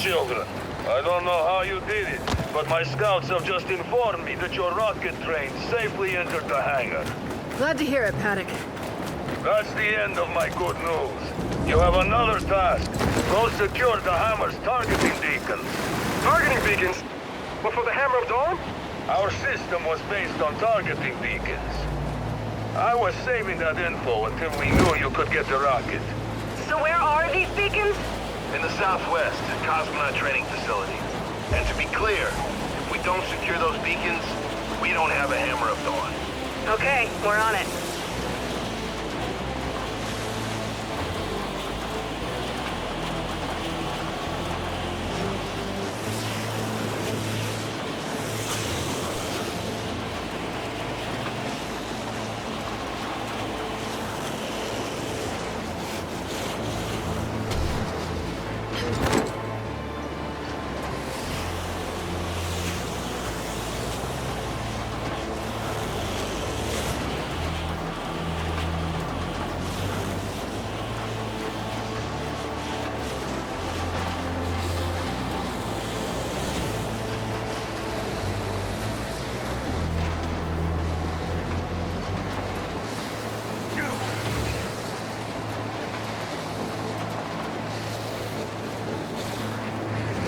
children. I don't know how you did it, but my scouts have just informed me that your rocket train safely entered the hangar. Glad to hear it, Paddock. That's the end of my good news. You have another task. Go secure the Hammer's targeting beacons. Targeting beacons? What, for the Hammer of Dawn? Our system was based on targeting beacons. I was saving that info until we knew you could get the rocket. So where are these beacons? In the southwest, cosmonaut training facility. And to be clear, if we don't secure those beacons, we don't have a Hammer of Dawn. Okay, we're on it.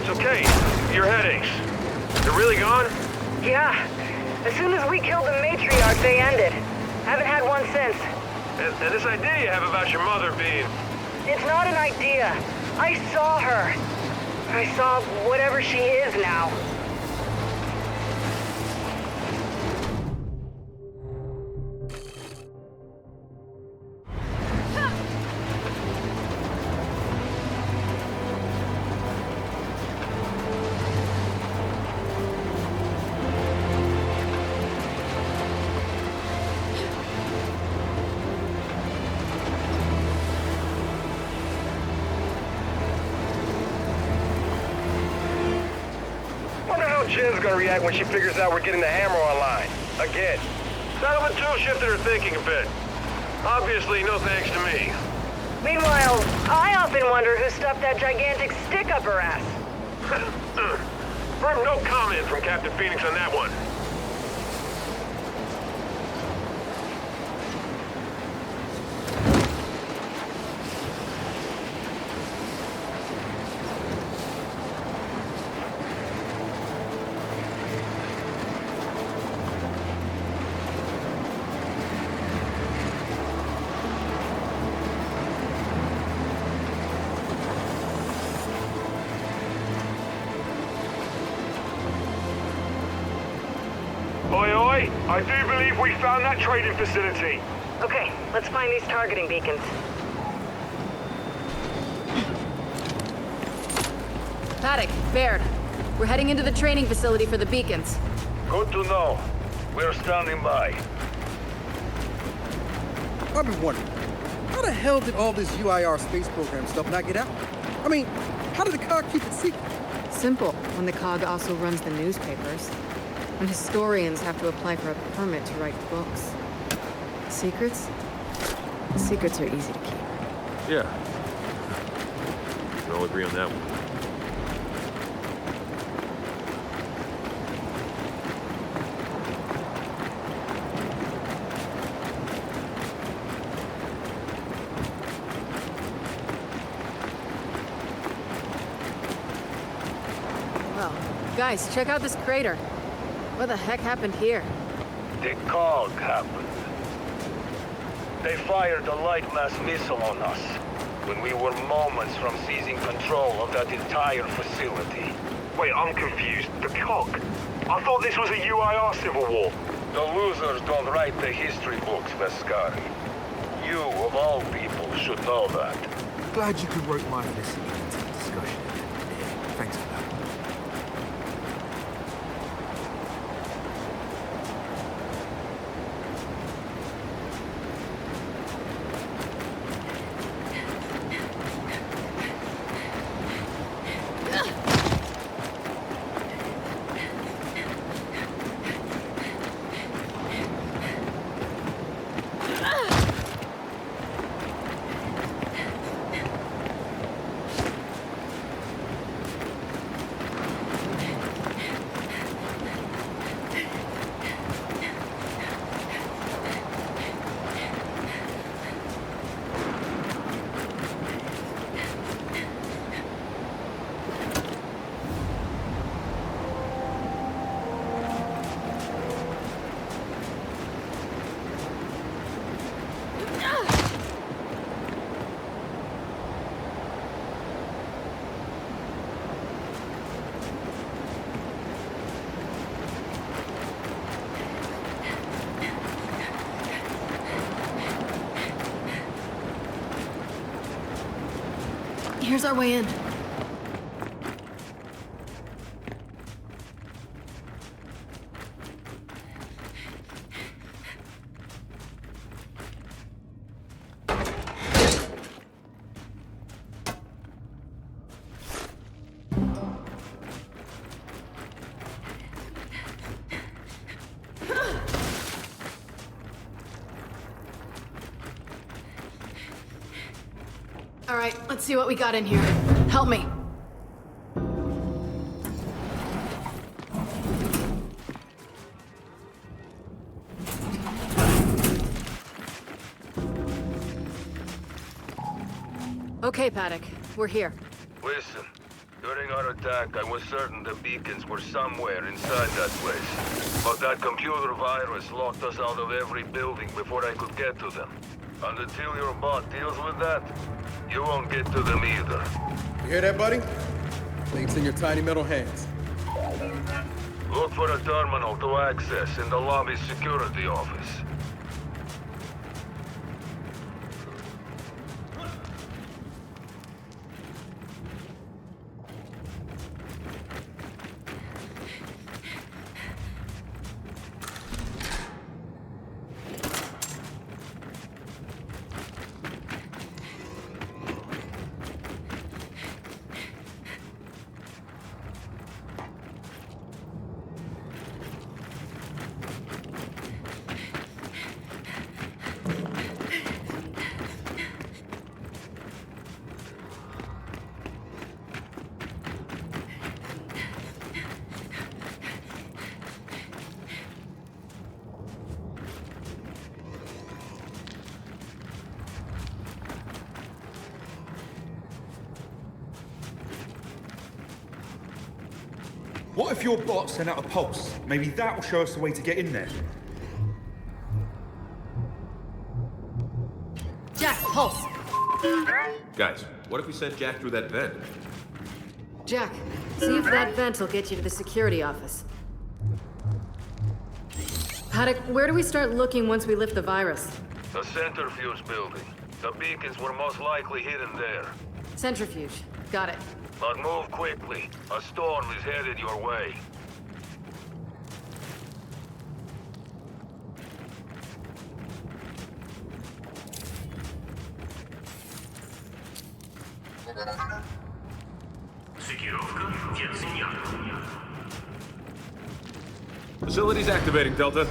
Okay, your headaches. They're really gone? Yeah. As soon as we killed the matriarch, they ended. Haven't had one since. And this idea you have about your mother being... It's not an idea. I saw her. I saw whatever she is now. Jen's gonna react when she figures out we're getting the Hammer online. Again. Settlement 2 shifted her thinking a bit. Obviously, no thanks to me. Meanwhile, I often wonder who stuffed that gigantic stick up her ass. Firm no comment from Captain Phoenix on that one. Oi, I do believe we found that trading facility. Okay, let's find these targeting beacons. Paddock, Baird. We're heading into the training facility for the beacons. Good to know. We're standing by. I've been wondering, how the hell did all this UIR space program stuff not get out? I mean, how did the COG keep it secret? Simple, when the COG also runs the newspapers. And historians have to apply for a permit to write books. Secrets? Secrets are easy to keep. Yeah. We can all agree on that one. Well, guys, check out this crater. What the heck happened here? The COG happened. They fired a light mass missile on us when we were moments from seizing control of that entire facility. Wait, I'm confused. The COG? I thought this was a UIR civil war. The losers don't write the history books, Vasgar. You, of all people, should know that. Glad you could rope my this into the discussion. Yeah, thanks for that. Here's our way in. All right, let's see what we got in here. Help me. Okay, Paddock, we're here. Listen, during our attack, I was certain the beacons were somewhere inside that place. But that computer virus locked us out of every building before I could get to them. And until your bot deals with that, you won't get to them either. You hear that, buddy? Fate's in your tiny metal hands. Look for a terminal to access in the lobby's security office. What if your bot sent out a pulse? Maybe that will show us the way to get in there. Jack, pulse. Guys, what if we sent Jack through that vent? Jack, see if that vent will get you to the security office. Paddock, where do we start looking once we lift the virus? The centrifuge building. The beacons were most likely hidden there. Centrifuge. Got it. But move quickly. A storm is headed your way. Facility's activating, Delta.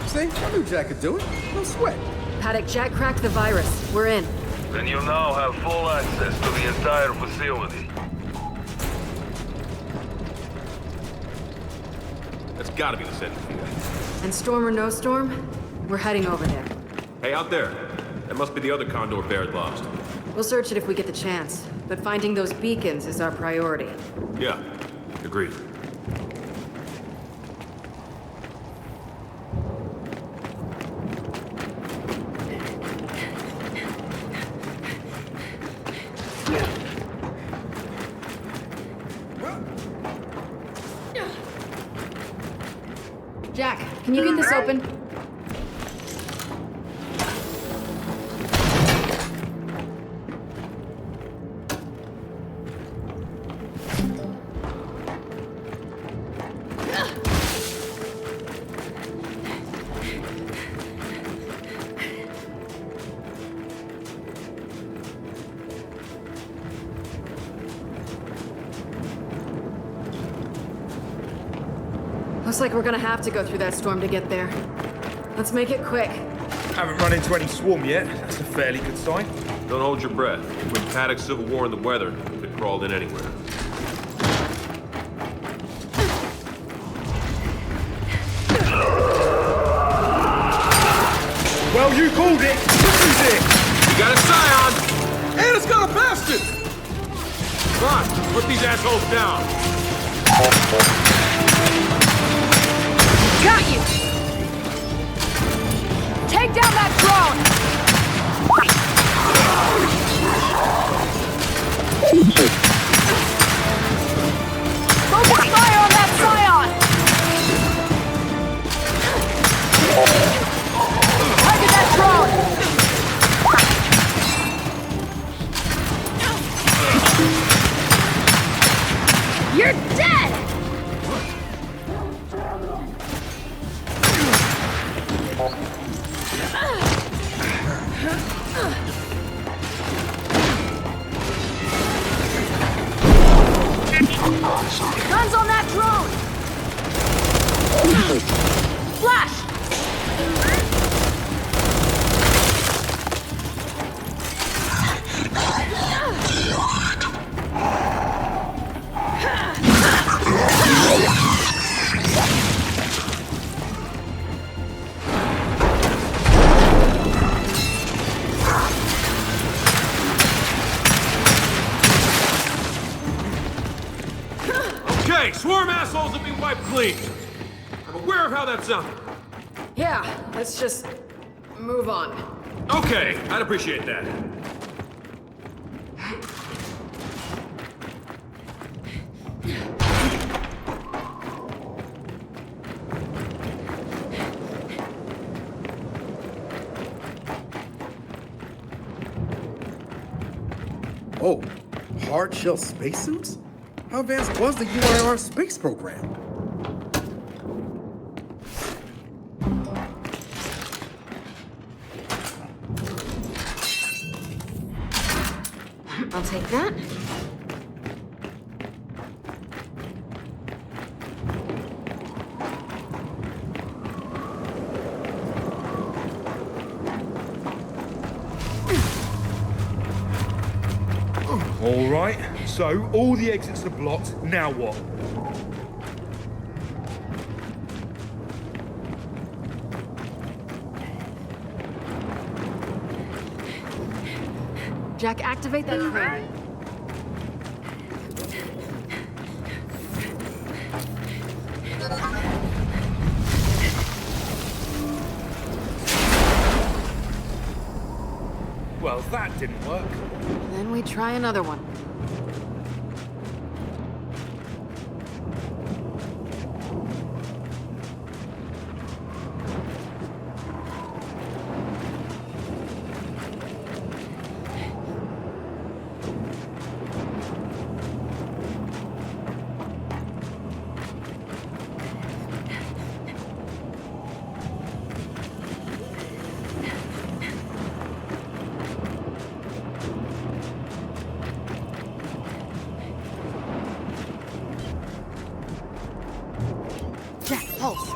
See? I knew Jack could do it. No sweat. Paddock, Jack cracked the virus. We're in. Then you now have full access to the entire facility. That's gotta be the centrifuge. And storm or no storm, we're heading over there. Hey, out there. That must be the other Condor Baird lost. We'll search it if we get the chance, but finding those beacons is our priority. Yeah, agreed. Jack, can you get this open? Looks like we're gonna have to go through that storm to get there. Let's make it quick. Haven't run into any swarm yet. That's a fairly good sign. Don't hold your breath. Between Paddock's civil war and the weather, we could crawled in anywhere. Well, you called it. This is it. You got a Scion! And it's got a bastard! Come on, put these assholes down. Got you! Take down that drone! Focus fire on that Scion! Target that drone! Guns on that drone! Flash! Okay, swarm assholes have been wiped clean. I'm aware of how that sounded. Yeah, let's just move on. Okay, I'd appreciate that. Oh, hard shell spacesuits? How advanced was the UIR space program? I'll take that. All right, so all the exits are blocked. Now what? Jack, activate that crane. Well, that didn't work. Then we try another one. Jack, pulse.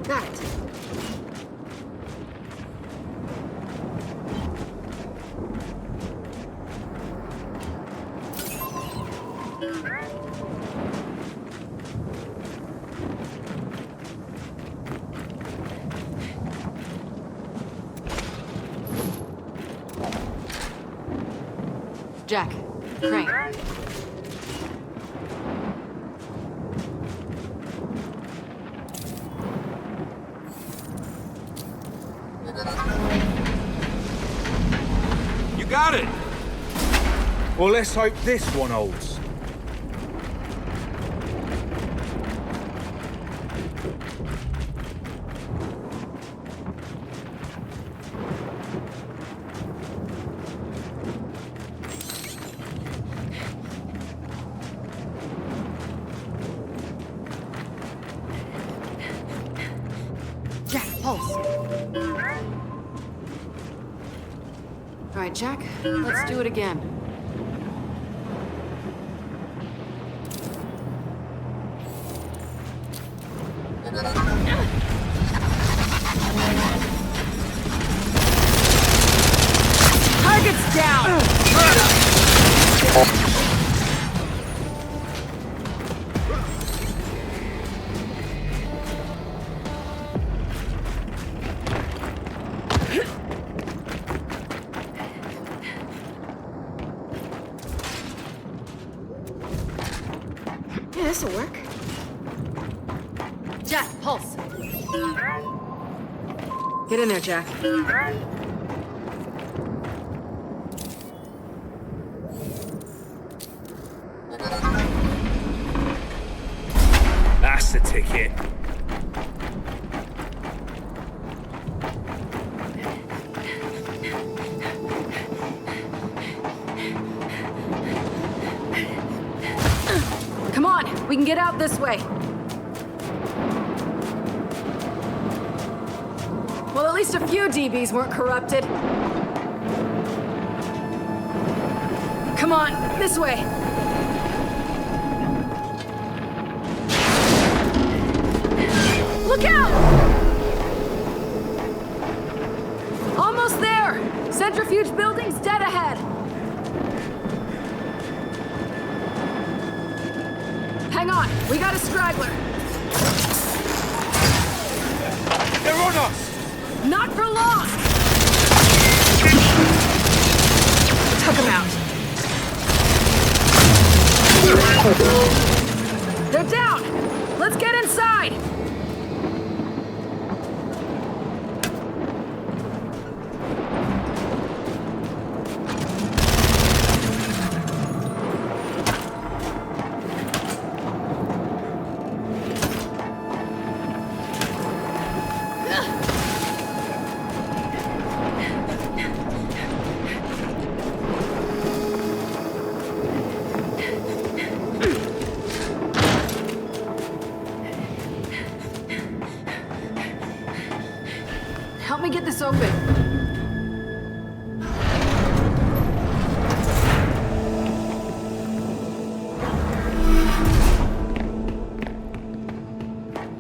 Got it. Jack, crane. You got it! Well, let's hope this one holds. Jack, pulse. All right, Jack, let's do it again. Target's down! this'll work. Jack, pulse. Get in there, Jack. That's the ticket. Come on, we can get out this way. Well, at least a few DBs weren't corrupted. Come on, this way. Look out! Almost there! Centrifuge building's dead ahead. Hang on, we got a straggler. They're on us! Not for long! Took him out. They're down! Let's get inside! Help me get this open.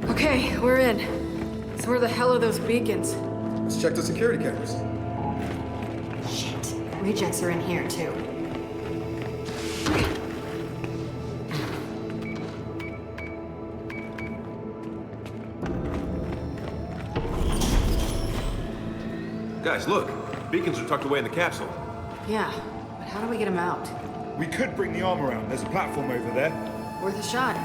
Okay, we're in. So where the hell are those beacons? Let's check the security cameras. Shit. Rejects are in here, too. Guys, look. Beacons are tucked away in the capsule. Yeah, but how do we get them out? We could bring the arm around. There's a platform over there. Worth a shot.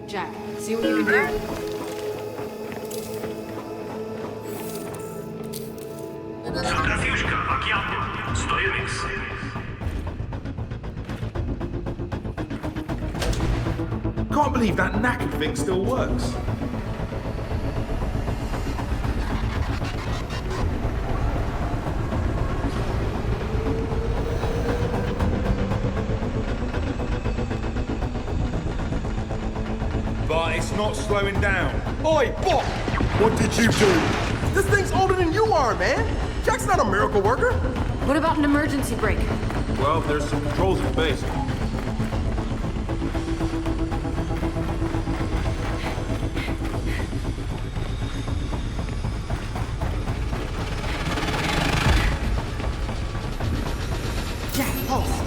Jack, see what you can do. Centrifużka, Akiato, Storyx. Can't believe that knackered thing still works. But it's not slowing down. Oi, Bot! What did you do? This thing's older than you are, man. Jack's not a miracle worker. What about an emergency brake? Well, there's some controls at the base. Jack, pulse.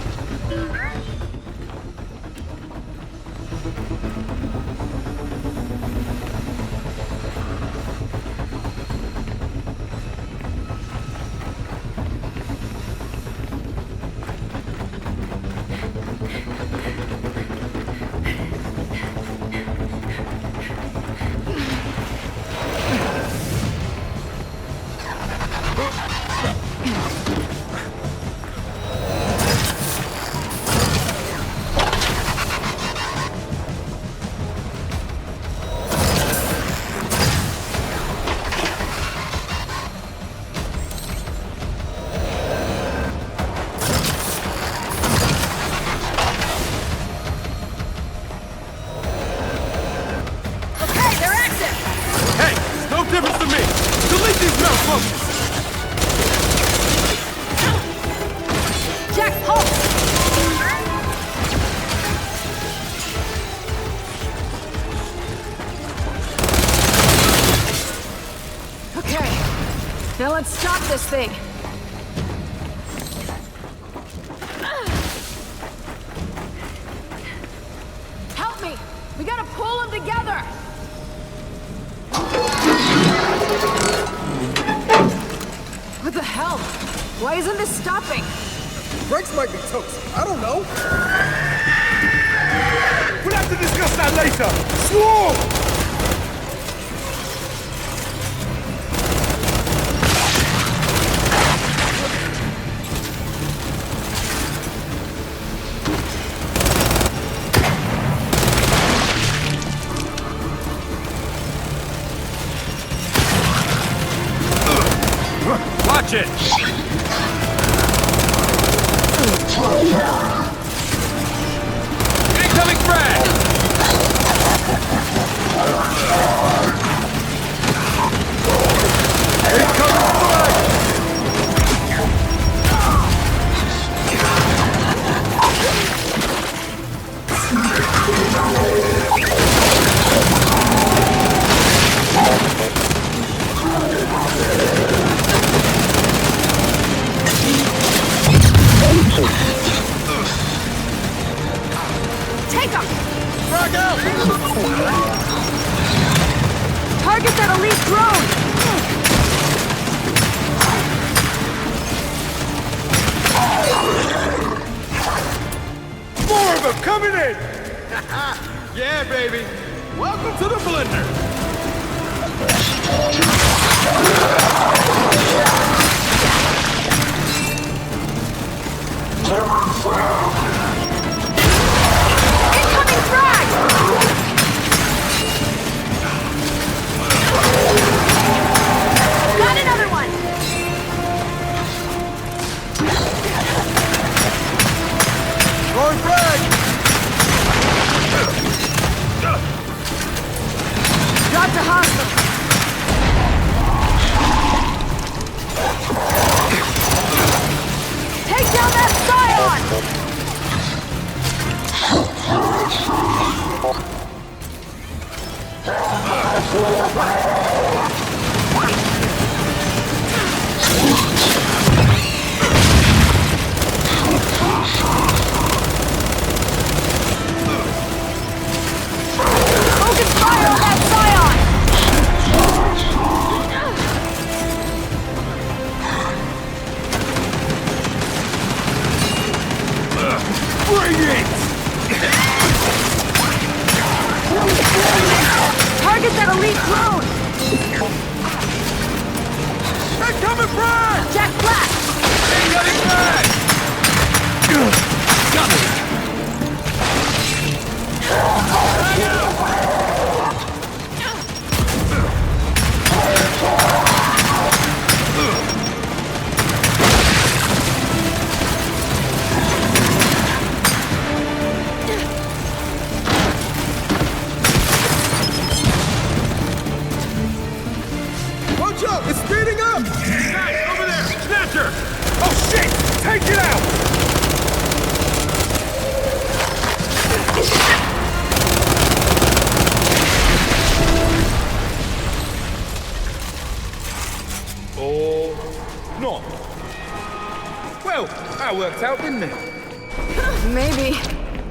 Now let's stop this thing. Help me! We gotta pull them together! What the hell? Why isn't this stopping? brakes might be toast. I don't know. We'll have to discuss that later. Swarm! Watch it! Incoming frag! Take them! Frag out! Target that elite drone! More of them coming in! Yeah, baby. Welcome to the blender. Incoming frag! Got another one! Throwing frag! Got to hostile! Take down that Scion! Focus fire on that Scion! Bring it! Target that elite drone! Incoming frag! Jack Black! Incoming frag! Got me! Watch out! It's speeding up! Guys, over there! Snatcher! Oh shit! Take it out! Or not. Well, that worked out, didn't it? Maybe.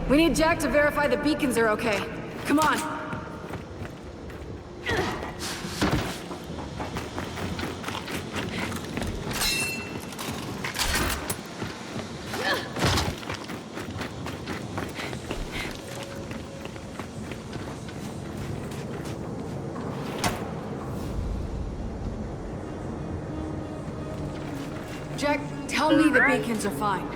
We need Jack to verify the beacons are okay. Come on. Jack, tell me the beacons are fine.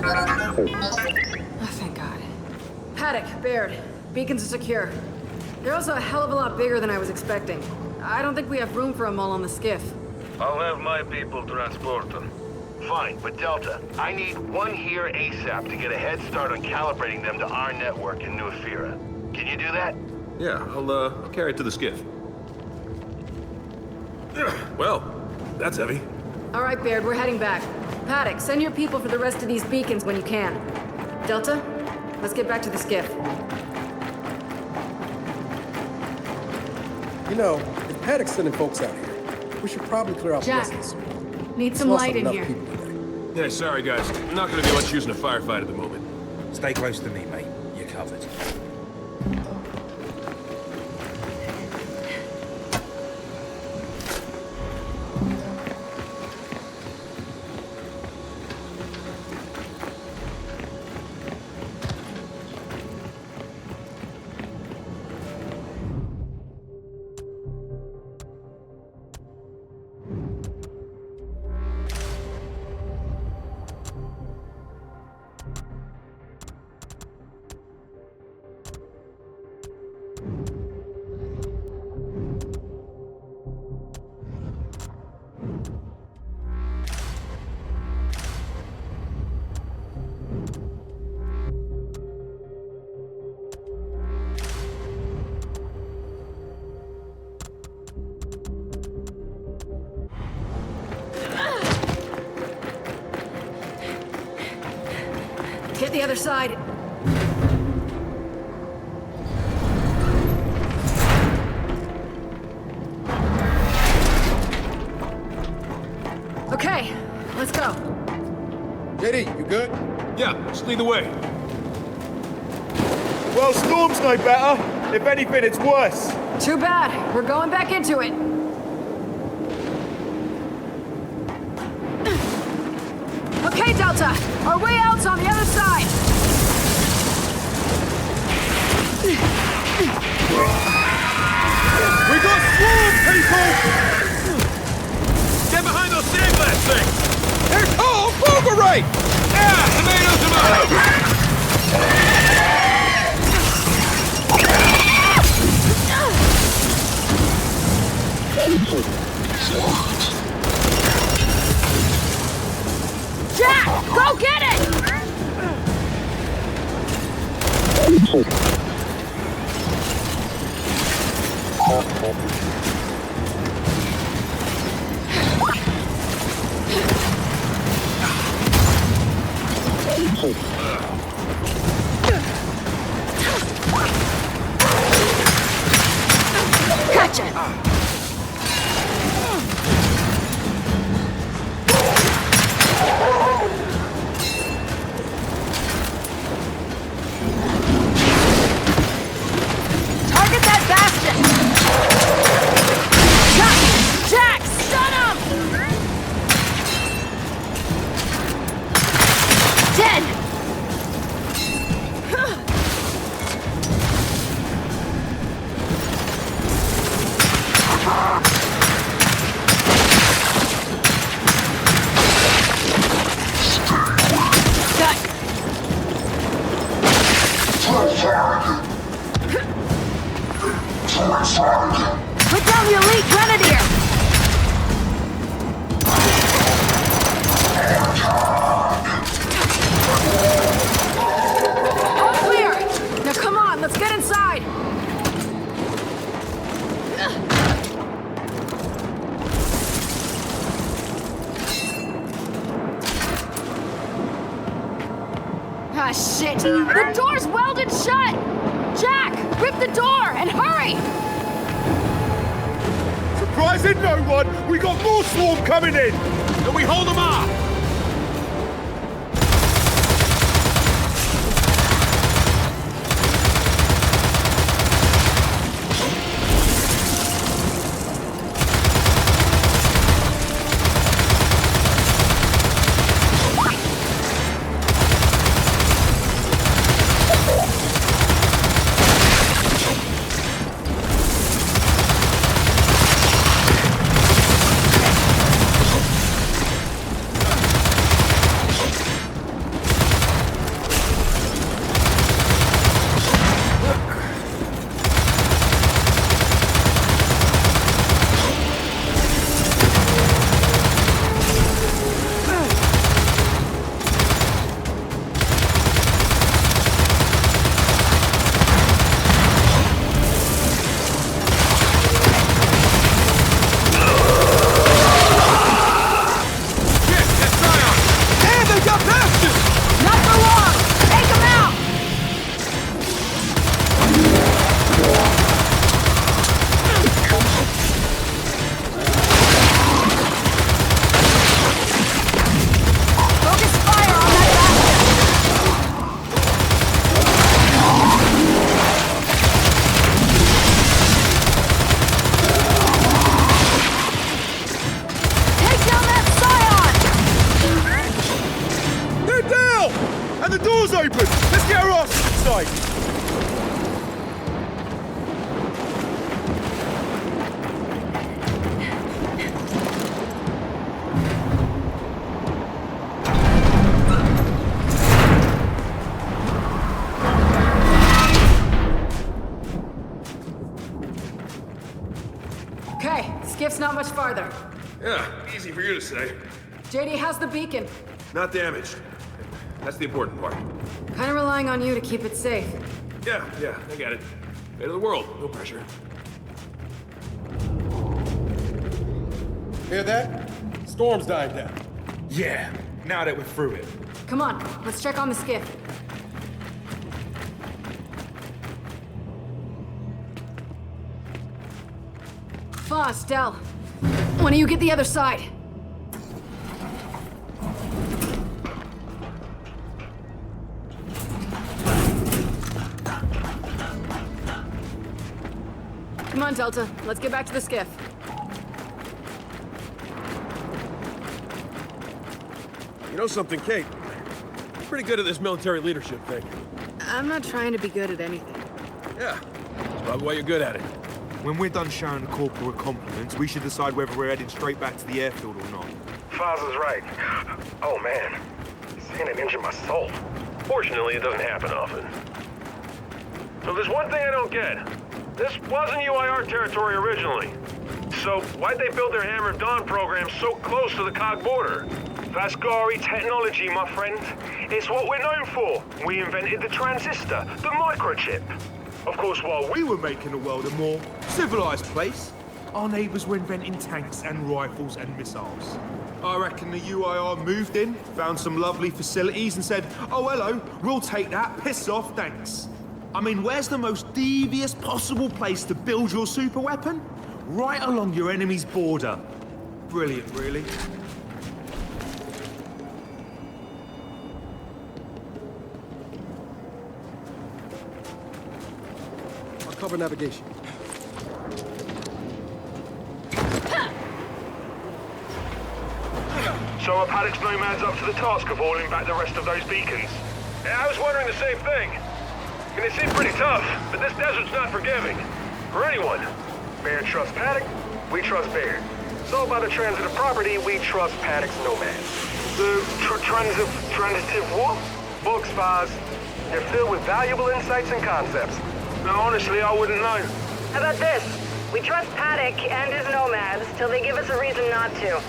Oh, thank God. Paddock, Baird, beacons are secure. They're also a hell of a lot bigger than I was expecting. I don't think we have room for them all on the skiff. I'll have my people transport them. Fine, but Delta, I need one here ASAP to get a head start on calibrating them to our network in New Ephyra. Can you do that? Yeah, I'll carry it to the skiff. Well, that's heavy. All right, Baird, we're heading back. Paddock, send your people for the rest of these beacons when you can. Delta, let's get back to the skiff. You know, if Paddock's sending folks out here, we should probably clear out Jack, the rest of this. need some Lost light in enough here. people today. Yeah, sorry guys. I'm not gonna be much using a firefight at the moment. Stay close to me, mate. You're covered. the other side. Okay, let's go. JD, you good? Yeah, just lead the way. Well, Storm's no better. If anything, it's worse. Too bad. We're going back into it. Okay, Delta. Our way out's on the other side. We got Swarm, people! Get behind those sandblast things! They're called Fulgurite! Yeah, tomatoes! Jack, go get it! Gotcha! Target that bastion! Jack, stun him! Dead! Put down the elite grenadier! All clear! Now come on, let's get inside! Ah, shit! The door's welded shut! Jack, rip the door and hurry! Surprising no one, we got more Swarm coming in! Can we hold them off? Skiff's not much farther. Yeah, easy for you to say. JD, how's the beacon? Not damaged. That's the important part. Kinda relying on you to keep it safe. Yeah, I get it. Fate of the world, no pressure. Hear that? Storm's died down. Yeah, now that we're through it. Come on, let's check on the skiff. Foss, Del. When do you get the other side? Come on, Delta. Let's get back to the skiff. You know something, Kate? Pretty good at this military leadership thing. I'm not trying to be good at anything. Yeah, that's probably why you're good at it. When we're done showing the corporal compliments, we should decide whether we're heading straight back to the airfield or not. Foz is right. Oh man, seeing it injure my soul. Fortunately, it doesn't happen often. So there's one thing I don't get. This wasn't UIR territory originally. So why'd they build their Hammer of Dawn program so close to the COG border? Vasgar technology, my friend. It's what we're known for. We invented the transistor, the microchip. Of course, while We were making the world a more civilized place. Our neighbors were inventing tanks and rifles and missiles. I reckon the UIR moved in, found some lovely facilities and said, oh, hello, we'll take that, piss off, thanks. I mean, where's the most devious possible place to build your super weapon? Right along your enemy's border. Brilliant, really. I'll cover navigation. So are Paddock's nomads up to the task of hauling back the rest of those beacons? Yeah, I was wondering the same thing. I mean, they seem pretty tough, but this desert's not forgiving. For anyone. Baird trusts Paddock, we trust Baird. So by the transitive property, we trust Paddock's nomads. The transitive what? Books, Foz. They're filled with valuable insights and concepts. Now, honestly, I wouldn't know. How about this? We trust Paddock and his nomads till they give us a reason not to.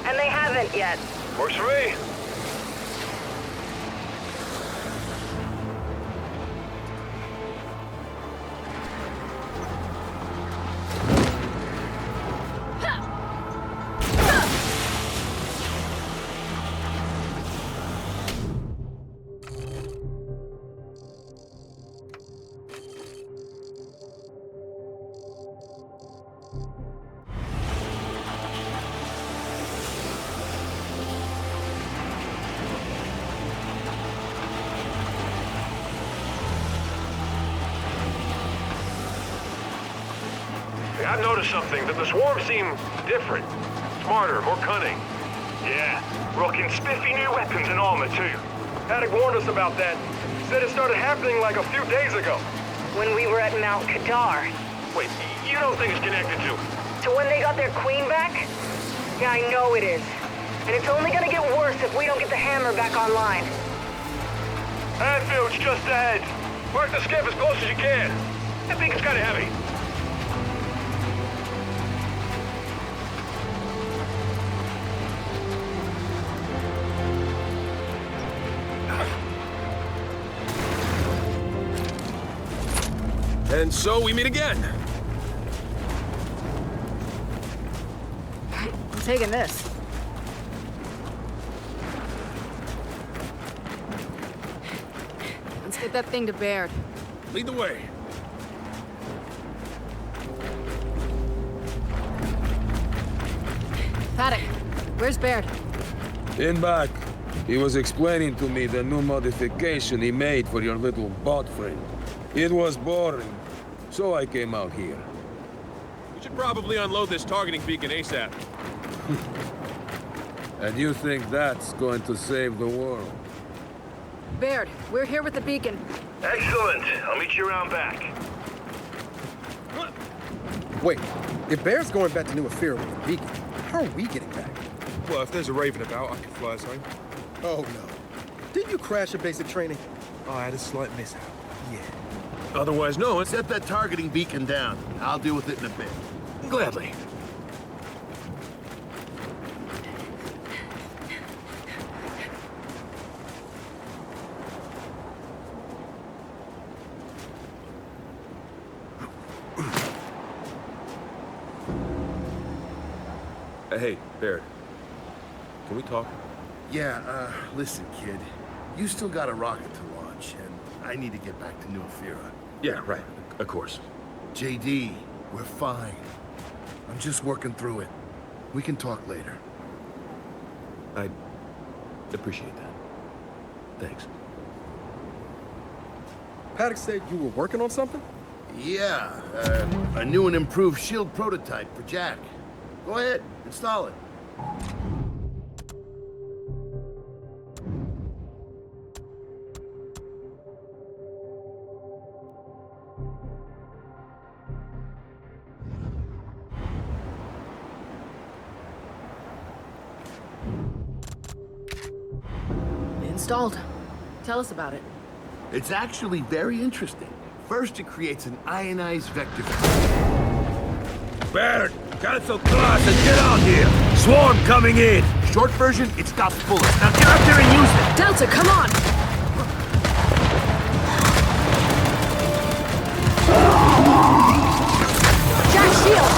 And they haven't yet. Works for me. I've noticed something, that the swarm seem different. Smarter, more cunning. Yeah, rocking spiffy new weapons and armor too. Paddock warned us about that. Said it started happening like a few days ago. When we were at Mount Kadar. Wait, you don't think it's connected to? To when they got their queen back? Yeah, I know it is. And it's only gonna get worse if we don't get the hammer back online. Anfield's just ahead. Work the skiff as close as you can. That thing is kind of heavy. And so we meet again. I'm taking this. Let's get that thing to Baird. Lead the way. Paddock, where's Baird? In back. He was explaining to me the new modification he made for your little bot friend. It was boring, so I came out here. We should probably unload this targeting beacon ASAP. And you think that's going to save the world? Baird, we're here with the beacon. Excellent. I'll meet you around back. Wait, if Baird's going back to New Afira with the beacon, how are we getting back? Well, if there's a Raven about, I can fly us home. Oh no. Didn't you crash your basic training? I had a slight mishap. Yeah. Otherwise, no, it's... Set that targeting beacon down. I'll deal with it in a bit. Gladly. Hey, Baird. Can we talk? Yeah, listen, kid. You still got a rocket to launch, and I need to get back to New Afira. Yeah, right. Of course. JD, we're fine. I'm just working through it. We can talk later. I appreciate that. Thanks. Paddock said you were working on something? Yeah, a new and improved shield prototype for Jack. Go ahead, install it. Installed. Tell us about it. It's actually very interesting. First, it creates an ionized vector. Baird, cancel class and get out here! Swarm coming in! Short version, it stops bullets. Now get out there and use it! Delta, come on! Jack, shield!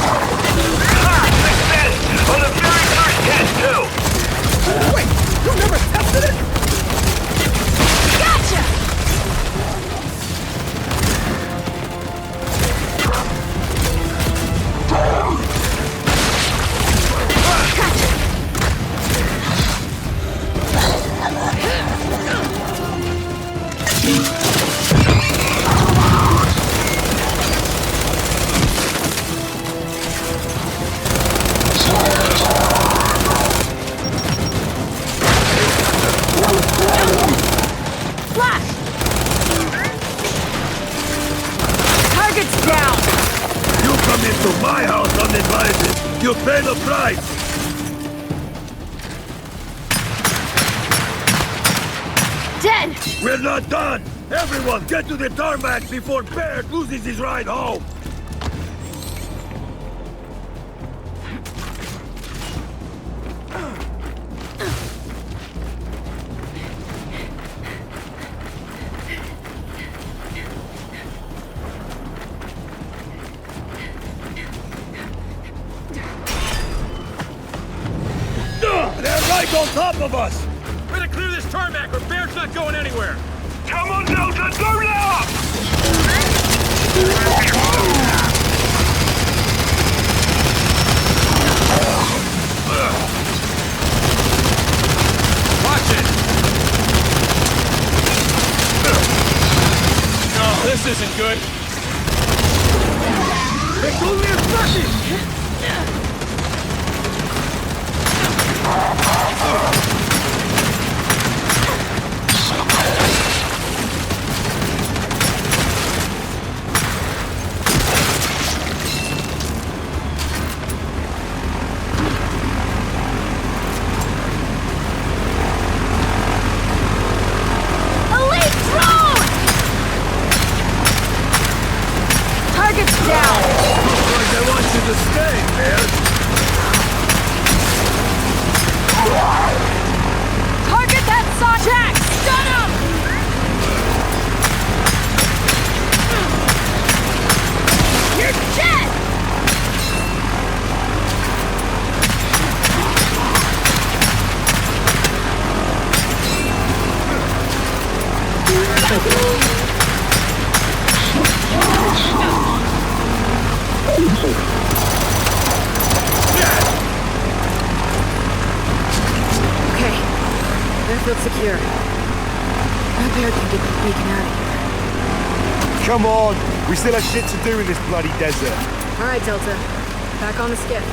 Success! On the very first test, too! Wait, you never tested it? Gotcha! Flash! Target's down! You come into my house uninvited! You pay the price! Dead! We're not done! Everyone, get to the tarmac before Baird loses his ride home! They're right on top of us! Better clear this tarmac or Baird's not going anywhere! Come on, Delta, don't let up! Watch it! No, this isn't good. It's only a second! Elite drone! Target's down! Looks like they want you to stay, Baird. Target that saw Jack! Stun him! You're dead! Okay. Airfield secure. That Baird can get the beacon out of here. Come on! We still have shit to do in this bloody desert. All right, Delta. Back on the skiff.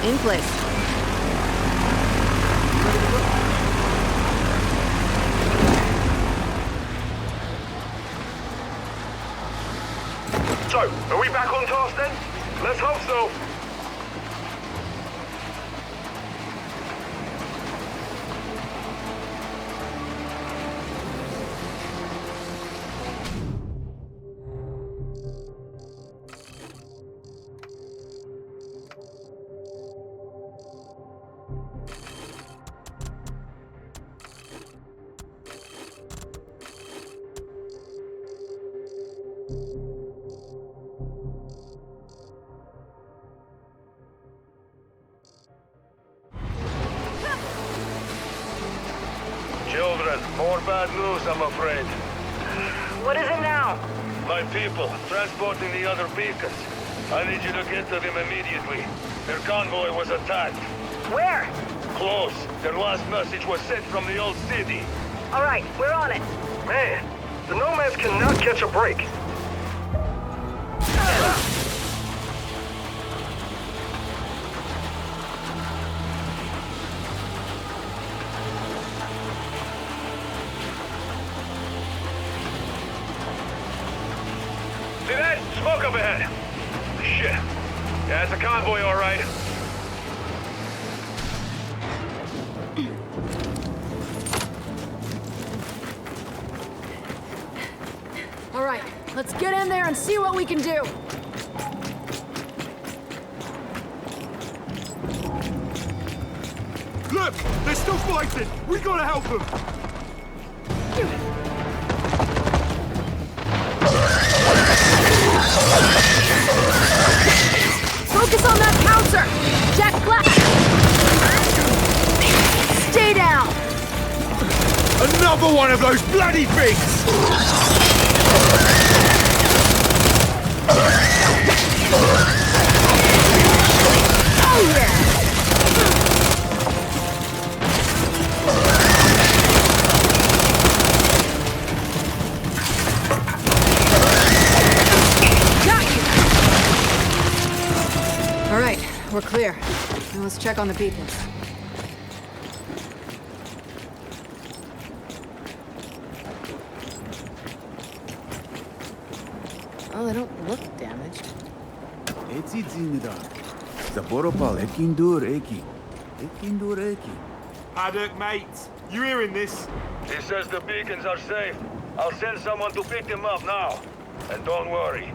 In place. So, are we back on task then? Let's hope so. Children, more bad news, I'm afraid. What is it now? My people, transporting the other beacons. I need you to get to them immediately. Their convoy was attacked. Where? Close. Their last message was sent from the old city. All right, we're on it. Man, the Nomads cannot catch a break. See that? Smoke up ahead. Shit. Yeah, it's a convoy, all right. All right, let's get in there and see what we can do. Look! They're still fighting! We gotta help them! Focus on that counter! Jack Black! Stay down! Another one of those bloody things! Oh yeah! Got you! All right, we're clear. Now let's check on the beacons. Oh, they don't look damaged. Haddock, mate. You hearing this? He says the beacons are safe. I'll send someone to pick them up now. And don't worry,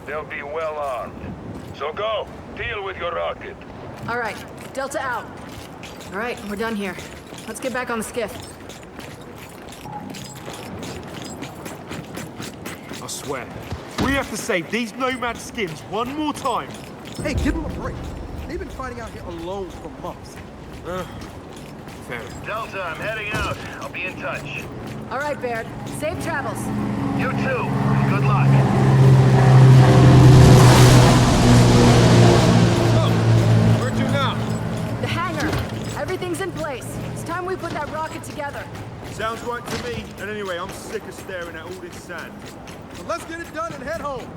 they'll be well armed. So go, deal with your rocket. All right, Delta out. All right, we're done here. Let's get back on the skiff. I swear, we have to save these Nomad skins one more time. Hey, give them a break. They've been fighting out here alone for months. Fair. Delta, I'm heading out. I'll be in touch. All right, Baird. Safe travels. You too. Good luck. Where'd you now? The hangar. Everything's in place. It's time we put that rocket together. Sounds right to me. And anyway, I'm sick of staring at all this sand. So let's get it done and head home.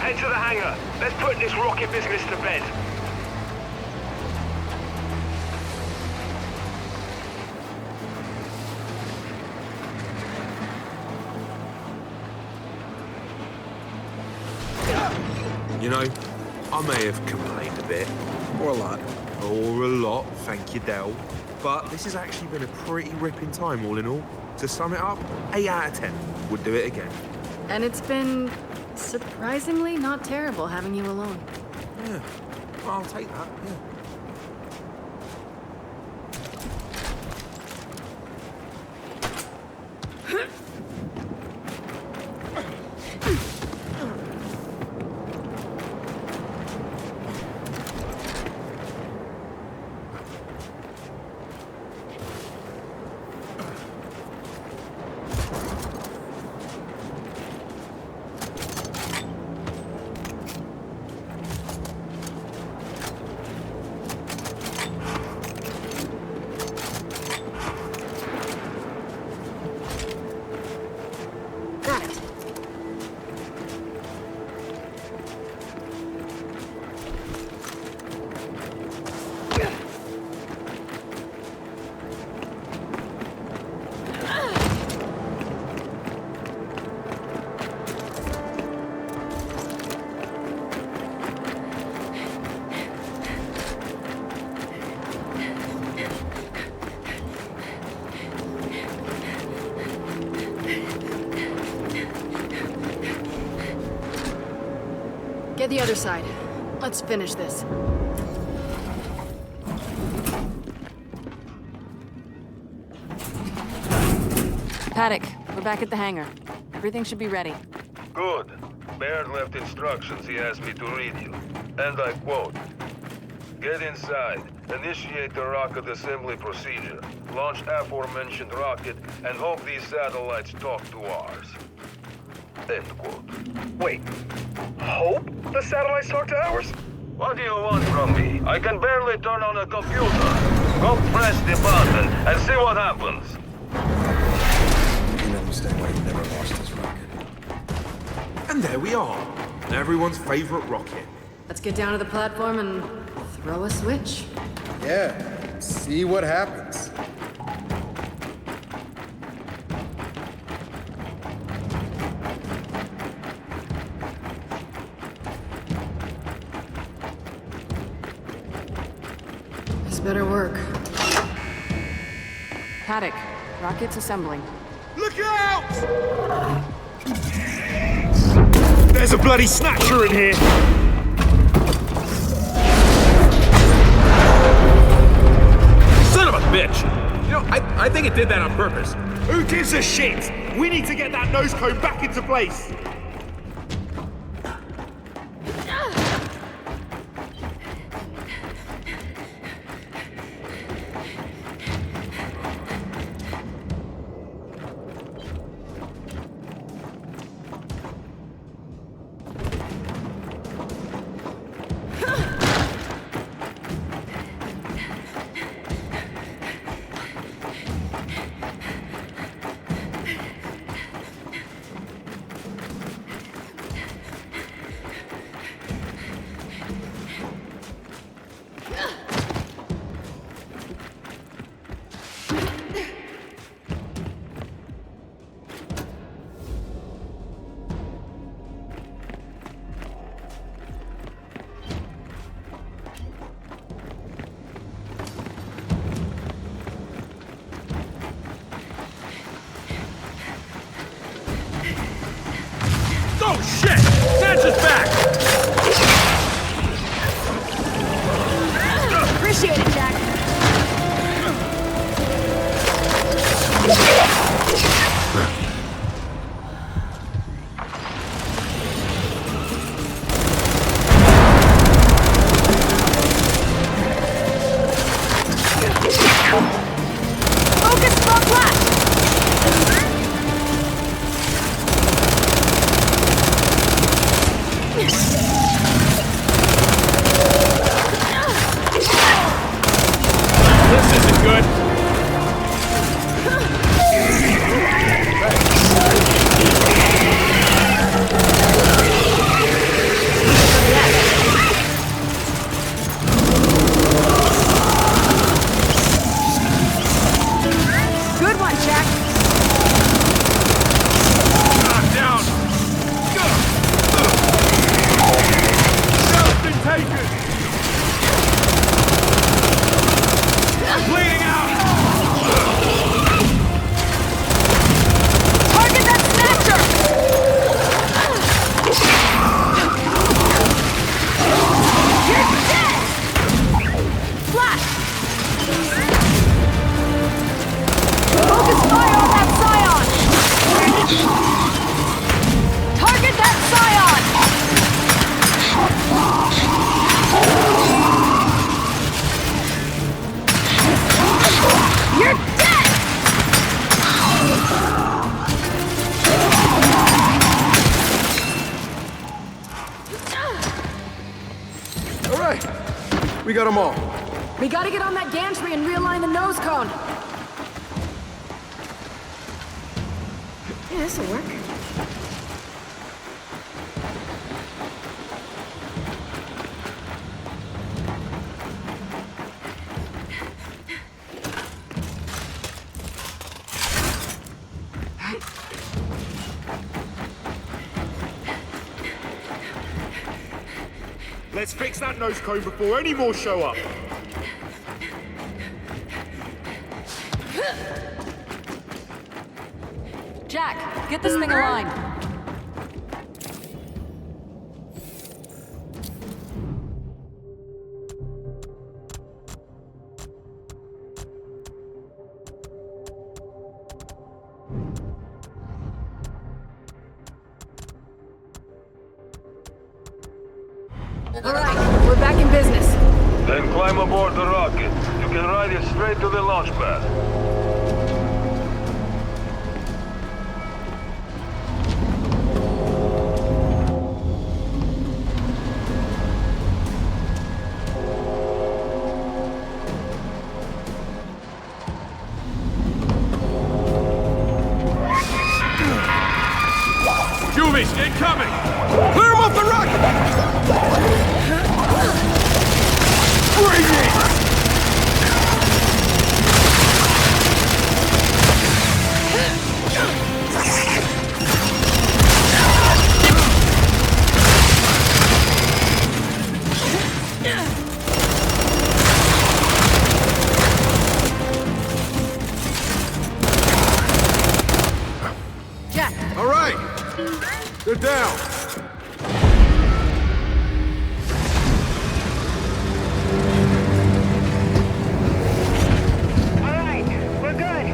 Head to the hangar. Let's put this rocket business to bed. You know, I may have complained a bit. Or a lot. Or a lot, thank you, Del. But this has actually been a pretty ripping time, all in all. To sum it up, 8 out of 10. Would do it again. And it's been surprisingly not terrible having you alone. Yeah, well, I'll take that, yeah. Get the other side. Let's finish this. Paddock, we're back at the hangar. Everything should be ready. Good. Baird left instructions he asked me to read you. And I quote, "Get inside, initiate the rocket assembly procedure, launch aforementioned rocket, and hope these satellites talk to ours." End quote. Wait. Hope the satellites talk to ours? What do you want from me? I can barely turn on a computer. Go press the button and see what happens. I can't understand why he never launched his rocket. And there we are. Everyone's favorite rocket. Let's get down to the platform and throw a switch. Yeah, see what happens. This better work. Paddock, rocket's assembling. Look out! There's a bloody snatcher in here! Son of a bitch! You know, I think it did that on purpose. Who gives a shit? We need to get that nose cone back into place! Oh shit! Snatch us back! Appreciate it, Jack. Focus front left! This isn't good. Good one, Jack. Knock down. Shell's been taken. Bleeding out. Target that snatcher! You're dead! Flash! Focus fire on that Scion! Target that Scion! You're dead! All right, we got them all. We gotta get on that gantry and realign the nose cone. Yeah, this'll work. Let's fix that nose cone before any more show up. Jack, get this thing aligned. All right, we're back in business. Then climb aboard the rocket. You can ride it straight to the launch pad. Juvies, incoming! Clear them off the rocket! Bring it! Jack, All right! They're down! All right, we're good.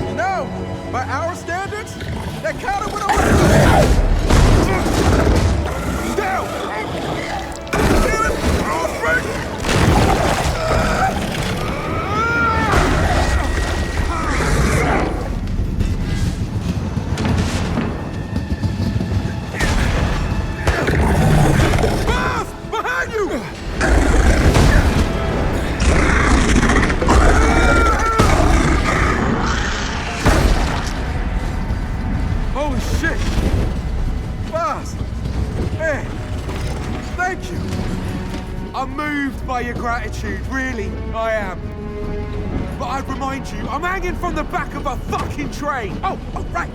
You know, by our standards, that kind of went over the head. Down! Damn it! Oh, Frank! Boss! Behind you! Holy shit! Boss! Man, thank you! I'm moved by your gratitude, really, I am. But I'd remind you, I'm hanging from the back of a fucking train. Oh, right.